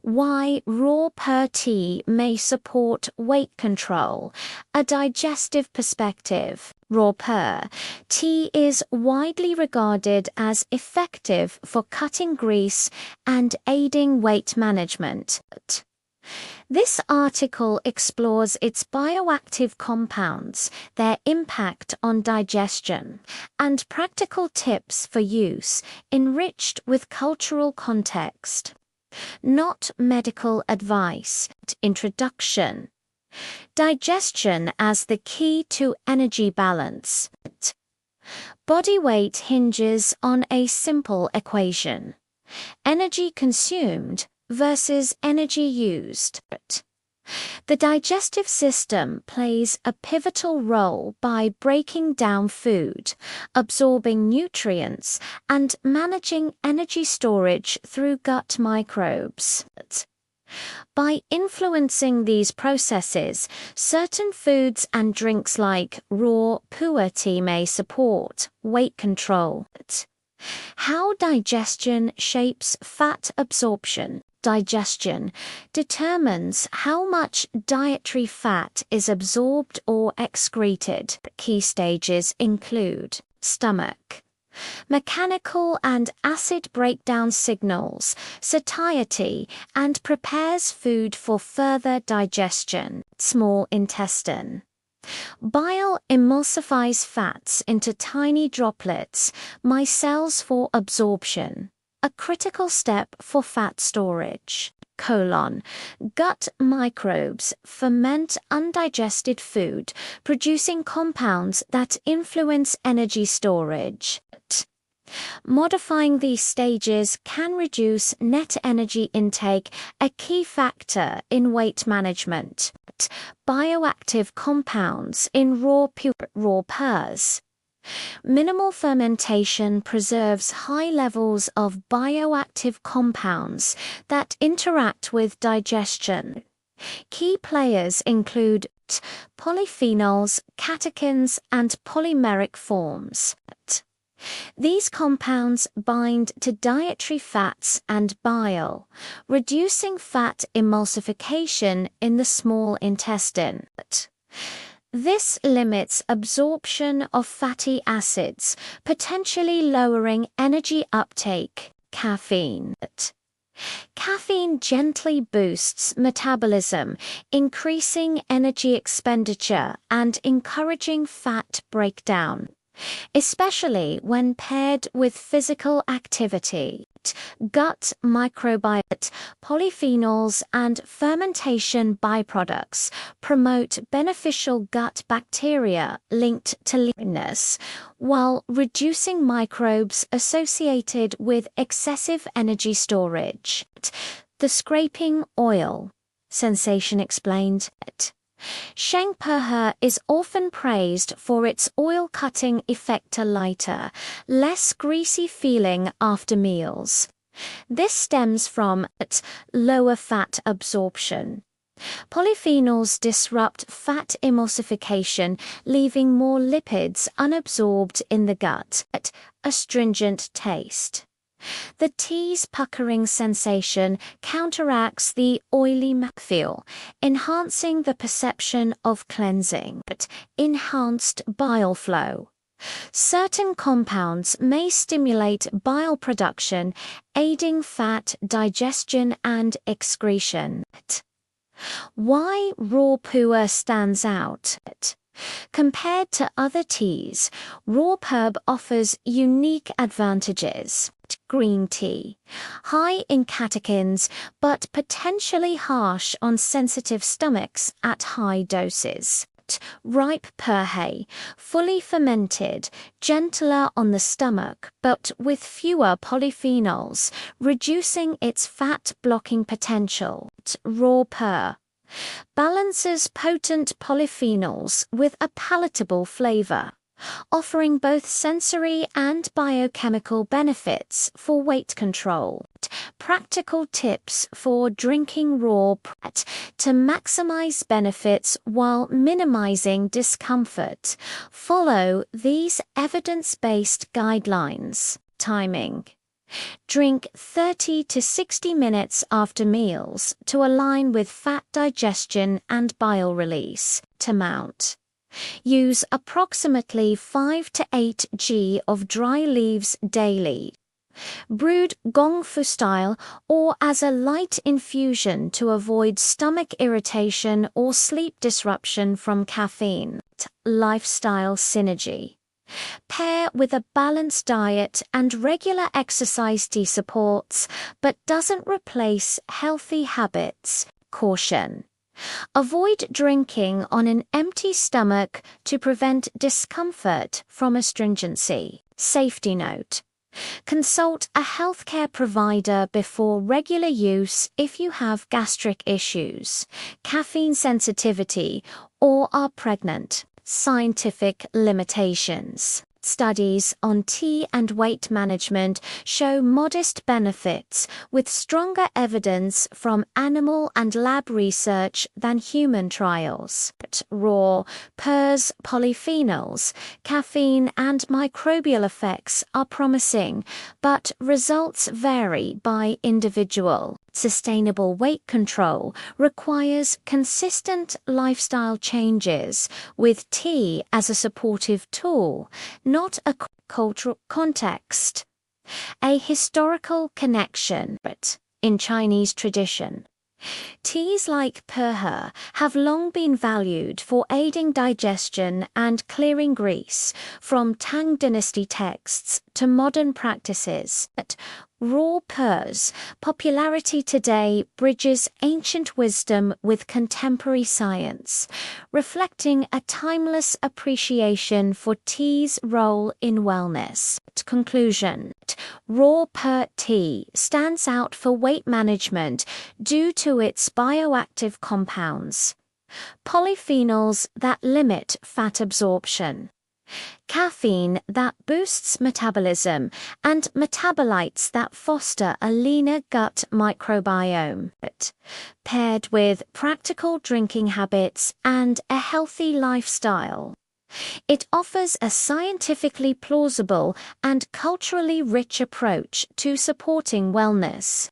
Why raw pu'er tea may support weight control. A digestive perspective. Raw pu'er tea is widely regarded as effective for cutting grease and aiding weight management. This article explores its bioactive compounds, their impact on digestion, and practical tips for use, enriched with cultural context. Not medical advice. Introduction. Digestion as the key to energy balance. Body weight hinges on a simple equation: energy consumed versus energy used. The digestive system plays a pivotal role by breaking down food, absorbing nutrients, and managing energy storage through gut microbes. By influencing these processes, certain foods and drinks like raw pu'er tea may support weight control. How digestion shapes fat absorption. Digestion determines how much dietary fat is absorbed or excreted. Key stages include stomach, mechanical and acid breakdown signals, satiety, and prepares food for further digestion. Small intestine. Bile emulsifies fats into tiny droplets, micelles for absorption, a critical step for fat storage. Colon. Gut microbes ferment undigested food, producing compounds that influence energy storage. Modifying these stages can reduce net energy intake, a key factor in weight management. Bioactive compounds in raw pu'ers. Minimal fermentation preserves high levels of bioactive compounds that interact with digestion. Key players include polyphenols, catechins, and polymeric forms. These compounds bind to dietary fats and bile, reducing fat emulsification in the small intestine. This limits absorption of fatty acids, potentially lowering energy uptake. Caffeine. Caffeine gently boosts metabolism, increasing energy expenditure and encouraging fat breakdown, especially when paired with physical activity. Gut microbiota. Polyphenols and fermentation byproducts promote beneficial gut bacteria linked to leanness, while reducing microbes associated with excessive energy storage. The scraping oil. Sensation explained. Sheng Pu-erh is often praised for its oil-cutting effect, a lighter, less greasy feeling after meals. This stems from lower fat absorption. Polyphenols disrupt fat emulsification, leaving more lipids unabsorbed in the gut. Astringent taste. The tea's puckering sensation counteracts the oily mouthfeel, enhancing the perception of cleansing. Enhanced bile flow. Certain compounds may stimulate bile production, aiding fat digestion and excretion. Why raw pu'er stands out. Compared to other teas, raw pu'er offers unique advantages. Green tea. High in catechins, but potentially harsh on sensitive stomachs at high doses. Ripe pu'er, fully fermented, gentler on the stomach, but with fewer polyphenols, reducing its fat-blocking potential. Raw pu'er balances potent polyphenols with a palatable flavor, offering both sensory and biochemical benefits for weight control. Practical tips for drinking raw pu'er to maximize benefits while minimizing discomfort. Follow these evidence-based guidelines. Timing. Drink 30 to 60 minutes after meals to align with fat digestion and bile release to mount. Use approximately 5 to 8 g of dry leaves daily, brewed gong fu style or as a light infusion to avoid stomach irritation or sleep disruption from caffeine. Lifestyle synergy. Pair with a balanced diet and regular exercise. Tea supports but doesn't replace healthy habits. Caution. Avoid drinking on an empty stomach to prevent discomfort from astringency. Safety note. Consult a healthcare provider before regular use if you have gastric issues, caffeine sensitivity, or are pregnant. Scientific limitations. Studies on tea and weight management show modest benefits, with stronger evidence from animal and lab research than human trials. Raw, PERS, polyphenols, caffeine, and microbial effects are promising, but results vary by individual. Sustainable weight control requires consistent lifestyle changes, with tea as a supportive tool, not a cultural context. A historical connection. In Chinese tradition, teas like Pu-erh have long been valued for aiding digestion and clearing grease, from Tang dynasty texts to modern practices. Raw Pu-erh's popularity today bridges ancient wisdom with contemporary science, reflecting a timeless appreciation for tea's role in wellness. Conclusion. Raw Pu-erh tea stands out for weight management due to its bioactive compounds, polyphenols that limit fat absorption, caffeine that boosts metabolism, and metabolites that foster a leaner gut microbiome. Paired with practical drinking habits and a healthy lifestyle, it offers a scientifically plausible and culturally rich approach to supporting wellness.